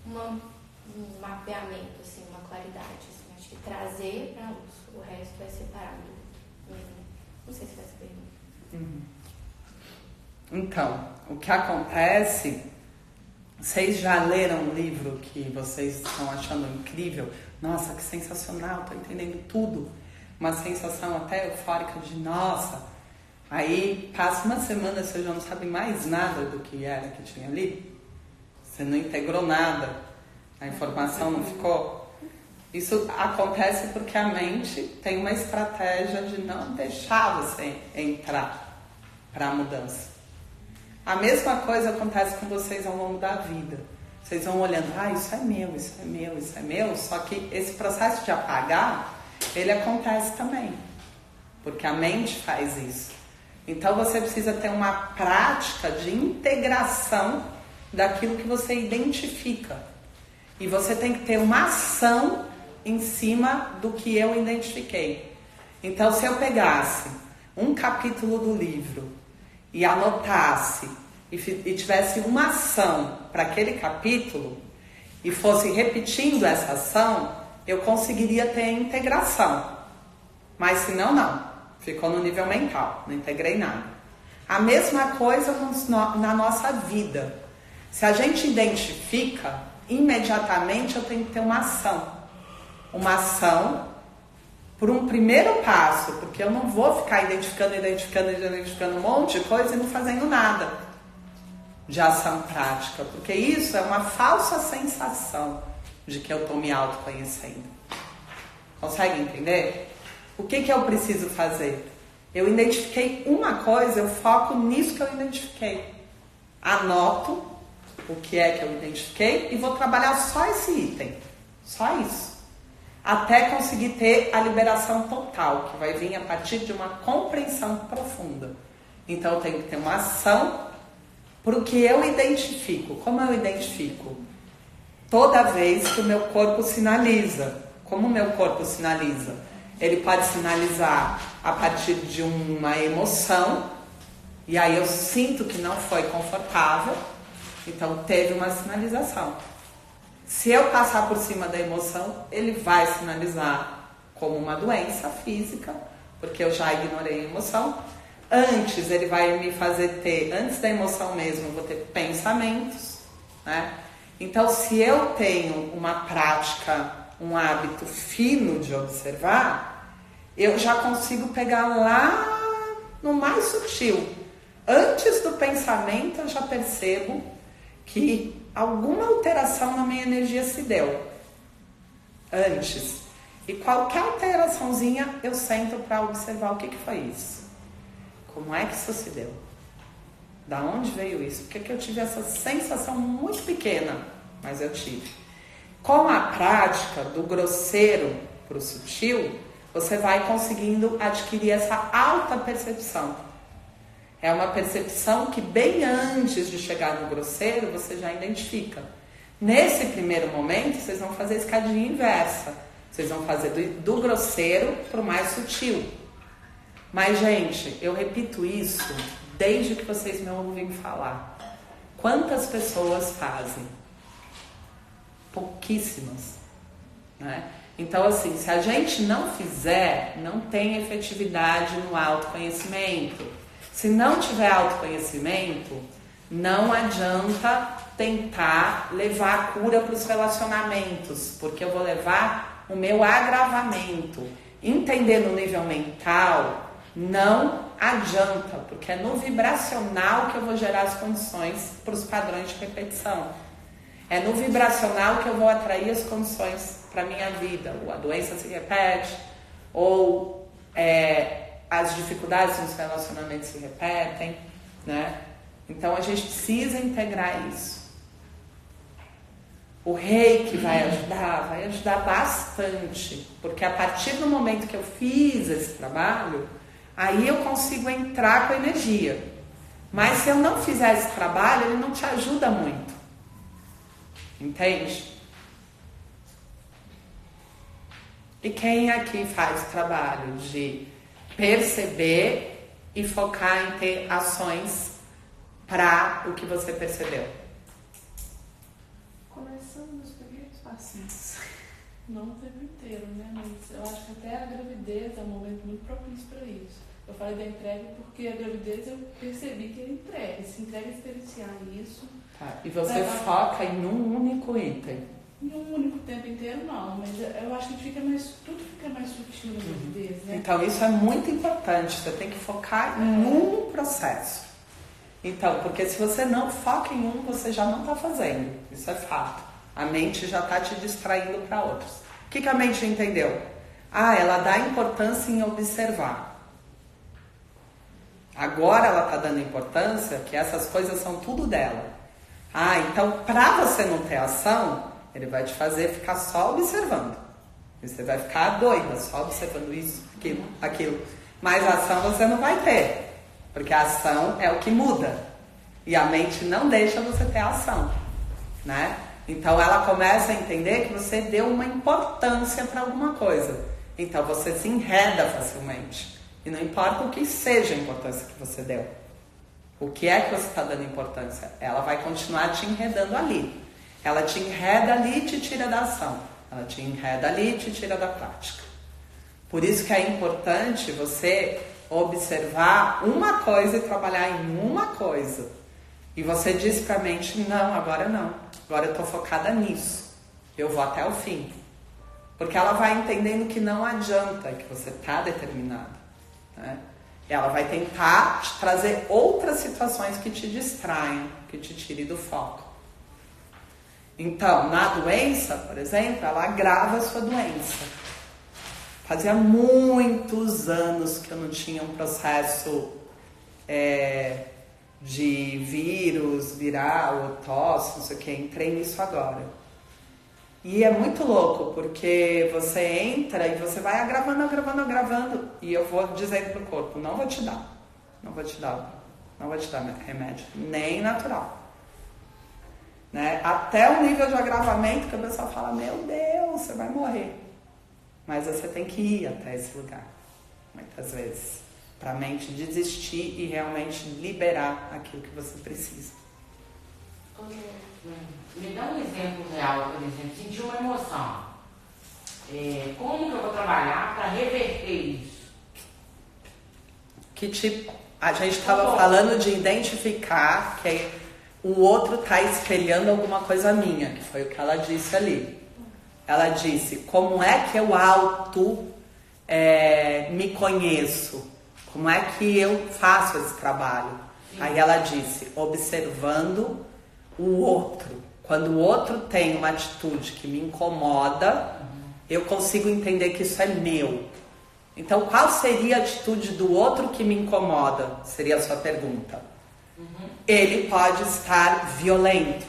um mapeamento, assim, uma claridade. Assim. Acho que trazer pra luz. O resto é separado mesmo. Não sei se vai saber. Uhum. Então, o que acontece, vocês já leram um livro que vocês estão achando incrível? Nossa, que sensacional, estou entendendo tudo. Uma sensação até eufórica de nossa. Aí passa uma semana, vocês já não sabem mais nada do que era que tinha ali. Você não integrou nada, a informação não ficou. Isso acontece porque a mente tem uma estratégia de não deixar você entrar para a mudança. A mesma coisa acontece com vocês ao longo da vida. Vocês vão olhando, isso é meu, isso é meu, isso é meu. Só que esse processo de apagar, ele acontece também. Porque a mente faz isso. Então você precisa ter uma prática de integração daquilo que você identifica. E você tem que ter uma ação em cima do que eu identifiquei. Então, se eu pegasse um capítulo do livro e anotasse e tivesse uma ação para aquele capítulo e fosse repetindo essa ação, eu conseguiria ter a integração. Mas se não, não. Ficou no nível mental, não integrei nada. A mesma coisa na nossa vida. Se a gente identifica, imediatamente eu tenho que ter uma ação. Uma ação por um primeiro passo, porque eu não vou ficar identificando um monte de coisa e não fazendo nada de ação prática, porque isso é uma falsa sensação de que eu estou me autoconhecendo. Consegue entender? O que eu preciso fazer? Eu identifiquei uma coisa, eu foco nisso que eu identifiquei. Anoto o que é que eu identifiquei e vou trabalhar só esse item. Só isso. Até conseguir ter a liberação total, que vai vir a partir de uma compreensão profunda. Então eu tenho que ter uma ação para o que eu identifico. Como eu identifico? Toda vez que o meu corpo sinaliza. Como o meu corpo sinaliza? Ele pode sinalizar a partir de uma emoção, e aí eu sinto que não foi confortável, então teve uma sinalização. Se eu passar por cima da emoção, ele vai sinalizar como uma doença física, porque eu já ignorei a emoção. Antes, ele vai me fazer ter, antes da emoção mesmo, eu vou ter pensamentos, né? Então, se eu tenho uma prática, um hábito fino de observar, eu já consigo pegar lá no mais sutil. Antes do pensamento, eu já percebo que alguma alteração na minha energia se deu. Antes. E qualquer alteraçãozinha, eu sento para observar o que foi isso. Como é que isso se deu? Da onde veio isso? Por que eu tive essa sensação muito pequena? Mas eu tive. Com a prática do grosseiro para o sutil, você vai conseguindo adquirir essa alta percepção. É uma percepção que bem antes de chegar no grosseiro, você já identifica. Nesse primeiro momento, vocês vão fazer a escadinha inversa. Vocês vão fazer do grosseiro para o mais sutil. Mas, gente, eu repito isso desde que vocês me ouvem falar. Quantas pessoas fazem? Pouquíssimas, né? Então, assim, se a gente não fizer, não tem efetividade no autoconhecimento. Se não tiver autoconhecimento, não adianta tentar levar a cura para os relacionamentos, porque eu vou levar o meu agravamento. Entender no nível mental não adianta, porque é no vibracional que eu vou gerar as condições para os padrões de repetição. É no vibracional que eu vou atrair as condições para a minha vida. Ou a doença se repete, ou as dificuldades nos relacionamentos se repetem, né? Então a gente precisa integrar isso. O Reiki vai ajudar bastante, porque a partir do momento que eu fiz esse trabalho, aí eu consigo entrar com a energia. Mas se eu não fizer esse trabalho, ele não te ajuda muito. Entende? E quem aqui faz o trabalho de perceber e focar em ter ações para o que você percebeu? Começando nos primeiros passinhos. Não o tempo inteiro, né? Mas eu acho que até a gravidez é um momento muito propício para isso. Eu falei da entrega porque a gravidez eu percebi que era entrega. Se entrega a experienciar isso. Tá. E você foca em um único item? Em um único tempo inteiro, não. Mas eu acho que tudo fica mais sutil na gravidez, né? Então, isso é muito importante. Você tem que focar em um processo. Então, porque se você não foca em um, você já não está fazendo. Isso é fato. A mente já está te distraindo para outros. O que a mente entendeu? Ela dá importância em observar. Agora ela está dando importância que essas coisas são tudo dela. Então para você não ter ação, ele vai te fazer ficar só observando. E você vai ficar doida, só observando isso, aquilo. Mas a ação você não vai ter. Porque a ação é o que muda. E a mente não deixa você ter ação, né? Então ela começa a entender que você deu uma importância para alguma coisa. Então você se enreda facilmente. E não importa o que seja a importância que você deu. O que é que você está dando importância? Ela vai continuar te enredando ali. Ela te enreda ali e te tira da ação. Ela te enreda ali e te tira da prática. Por isso que é importante você observar uma coisa e trabalhar em uma coisa. E você diz pra mente, não, agora não. Agora eu tô focada nisso. Eu vou até o fim. Porque ela vai entendendo que não adianta, que você tá determinada, né? Ela vai tentar te trazer outras situações que te distraiam, que te tirem do foco. Então, na doença, por exemplo, ela agrava a sua doença. Fazia muitos anos que eu não tinha um processo de vírus, viral, ou tosse, não sei o que. Entrei nisso agora. E é muito louco, porque você entra e você vai agravando. E eu vou dizendo pro corpo, não vou te dar remédio, nem natural. Né? Até o nível de agravamento que a pessoa fala, meu Deus, você vai morrer. Mas você tem que ir até esse lugar, muitas vezes, para a mente desistir e realmente liberar aquilo que você precisa. Me dá um exemplo real, por exemplo, sentir uma emoção. Como que eu vou trabalhar para reverter isso? A gente estava falando de identificar que o outro está espelhando alguma coisa minha, que foi o que ela disse ali. Ela disse, como é que eu me conheço? Como é que eu faço esse trabalho? Sim. Aí ela disse, observando o outro. Quando o outro tem uma atitude que me incomoda, eu consigo entender que isso é meu. Então, qual seria a atitude do outro que me incomoda? Seria a sua pergunta. Ele pode estar violento.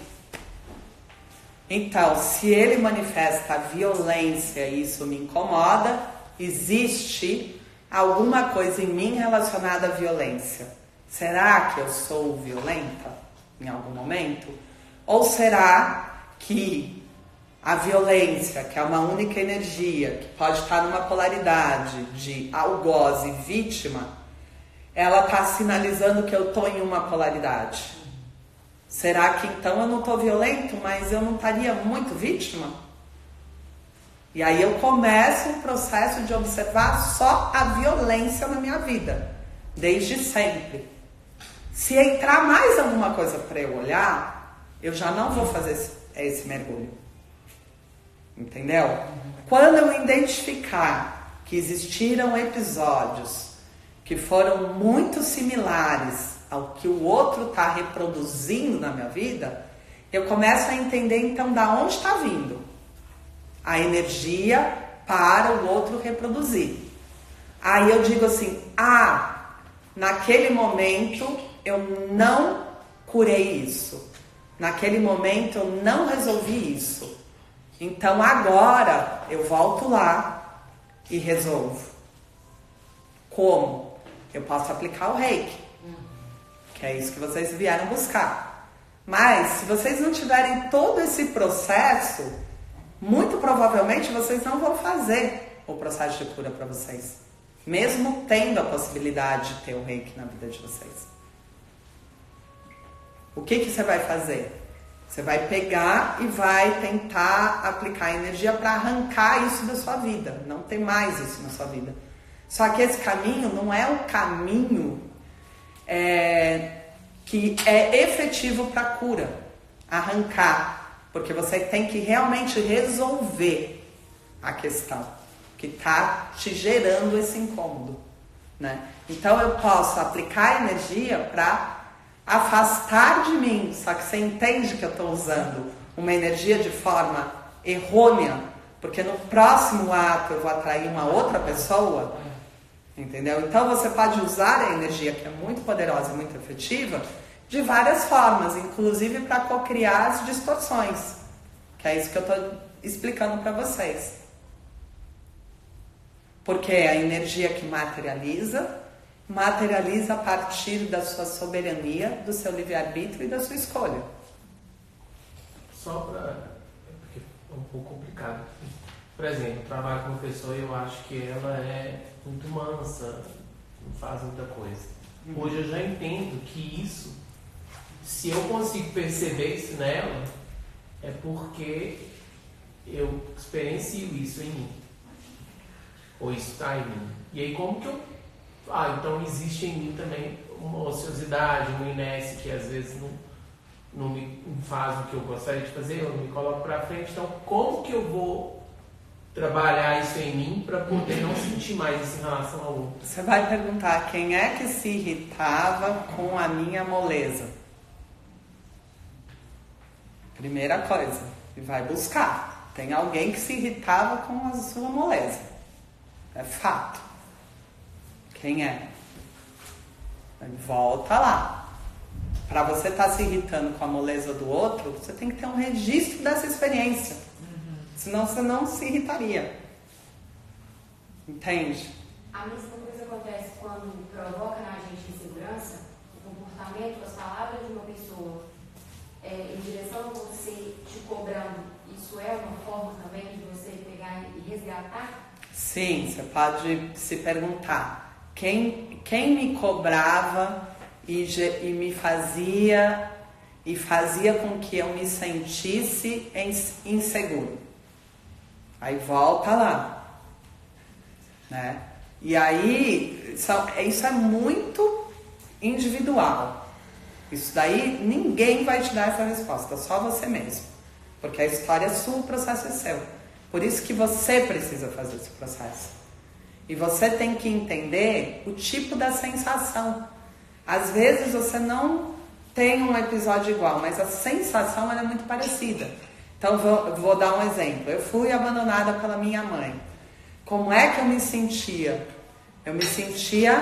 Então, se ele manifesta violência e isso me incomoda, existe alguma coisa em mim relacionada à violência. Será que eu sou violenta em algum momento? Ou será que a violência, que é uma única energia, que pode estar numa polaridade de algoz e vítima, ela está sinalizando que eu estou em uma polaridade? Será que então eu não estou violento, mas eu não estaria muito vítima? E aí eu começo um processo de observar só a violência na minha vida, desde sempre. Se entrar mais alguma coisa para eu olhar, eu já não vou fazer esse mergulho. Entendeu? Quando eu identificar que existiram episódios que foram muito similares ao que o outro está reproduzindo na minha vida, eu começo a entender então da onde está vindo a energia para o outro reproduzir. Aí eu digo assim, naquele momento eu não curei isso. Naquele momento eu não resolvi isso. Então agora eu volto lá e resolvo. Como? Eu posso aplicar o Reiki, que é isso que vocês vieram buscar. Mas se vocês não tiverem todo esse processo, muito provavelmente vocês não vão fazer o processo de cura para vocês, mesmo tendo a possibilidade de ter o Reiki na vida de vocês. O que você vai fazer? Você vai pegar e vai tentar aplicar energia para arrancar isso da sua vida. Não tem mais isso na sua vida. Só que esse caminho não é o caminho que é efetivo para a cura. Arrancar. Porque você tem que realmente resolver a questão que está te gerando esse incômodo, né? Então eu posso aplicar energia para afastar de mim, só que você entende que eu estou usando uma energia de forma errônea, porque no próximo ato eu vou atrair uma outra pessoa, entendeu? Então você pode usar a energia, que é muito poderosa e muito efetiva, de várias formas, inclusive para cocriar as distorções, que é isso que eu estou explicando para vocês. Porque é a energia que materializa a partir da sua soberania, do seu livre-arbítrio e da sua escolha. Só para... porque é um pouco complicado. Por exemplo, eu trabalho com uma pessoa e eu acho que ela é muito mansa, não faz muita coisa. Hoje eu já entendo que isso, se eu consigo perceber isso nela, é porque eu experiencio isso em mim. Ou isso está em mim. E aí como que eu... então existe em mim também uma ociosidade, uma inércia que às vezes não me faz o que eu gostaria de fazer, eu não me coloco para frente. Então como que eu vou trabalhar isso em mim para poder não sentir mais isso em relação ao outro? Você vai perguntar quem é que se irritava com a minha moleza. Primeira coisa, e vai buscar. Tem alguém que se irritava com a sua moleza. É fato. Quem é? Volta lá. Para você estar se irritando com a moleza do outro, você tem que ter um registro dessa experiência. Senão você não se irritaria. Entende? A mesma coisa acontece quando provoca na gente insegurança, o comportamento, as palavras de uma pessoa em direção a você, te cobrando. Isso é uma forma também de você pegar e resgatar? Sim, você pode se perguntar quem me cobrava e me fazia com que eu me sentisse inseguro. Aí volta lá, né? E aí isso é muito individual. Isso daí ninguém vai te dar essa resposta, só você mesmo, porque a história é sua, o processo é seu. Por isso que você precisa fazer esse processo. E você tem que entender o tipo da sensação. Às vezes você não tem um episódio igual, mas a sensação ela é muito parecida. Então vou dar um exemplo. Eu fui abandonada pela minha mãe. Como é que eu me sentia? Eu me sentia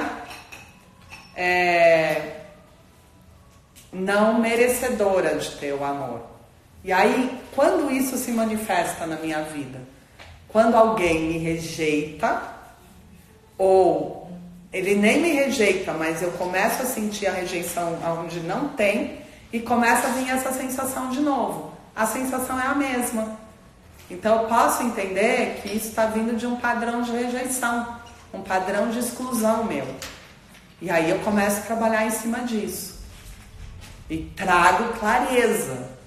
não merecedora de ter o amor. E aí, quando isso se manifesta na minha vida? Quando alguém me rejeita, ou ele nem me rejeita, mas eu começo a sentir a rejeição onde não tem, e começa a vir essa sensação de novo. A sensação é a mesma. Então eu posso entender que isso está vindo de um padrão de rejeição, um padrão de exclusão meu. E aí eu começo a trabalhar em cima disso. E trago clareza.